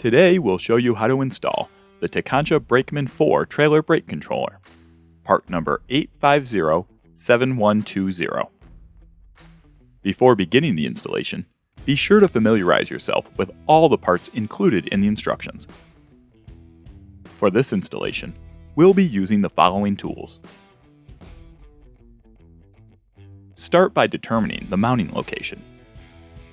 Today we'll show you how to install the Tekonsha Brakeman IV trailer brake controller, part number 8507120. Before beginning the installation, be sure to familiarize yourself with all the parts included in the instructions. For this installation, we'll be using the following tools. Start by determining the mounting location.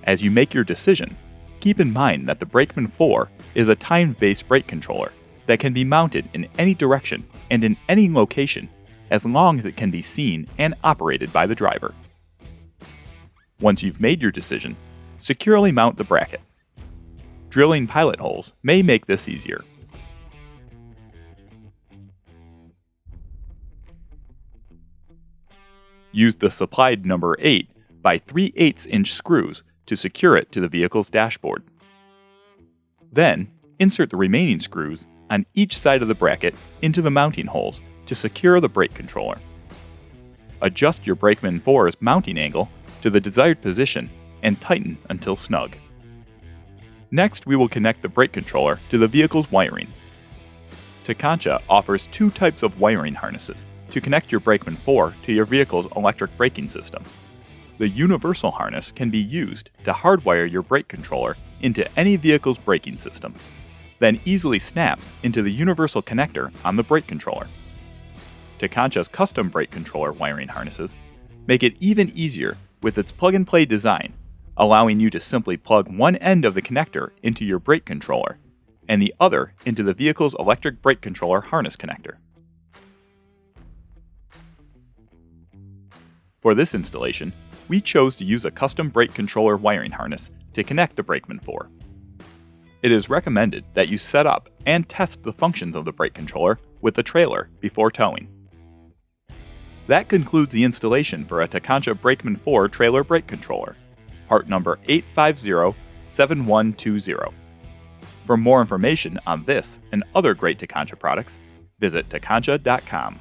As you make your decision, keep in mind that the Brakeman IV is a time-based brake controller that can be mounted in any direction and in any location as long as it can be seen and operated by the driver. Once you've made your decision, securely mount the bracket. Drilling pilot holes may make this easier. Use the supplied number 8 by 3/8 inch screws to secure it to the vehicle's dashboard. Then, insert the remaining screws on each side of the bracket into the mounting holes to secure the brake controller. Adjust your Brakeman IV's mounting angle to the desired position and tighten until snug. Next, we will connect the brake controller to the vehicle's wiring. Tekonsha offers two types of wiring harnesses to connect your Brakeman IV to your vehicle's electric braking system. The universal harness can be used to hardwire your brake controller into any vehicle's braking system, then easily snaps into the universal connector on the brake controller. Tekonsha's custom brake controller wiring harnesses make it even easier with its plug-and-play design, allowing you to simply plug one end of the connector into your brake controller and the other into the vehicle's electric brake controller harness connector. For this installation, we chose to use a custom brake controller wiring harness to connect the Brakeman IV. It is recommended that you set up and test the functions of the brake controller with the trailer before towing. That concludes the installation for a Tekonsha Brakeman IV trailer brake controller, part number 8507120. For more information on this and other great Tekonsha products, visit tekonsha.com.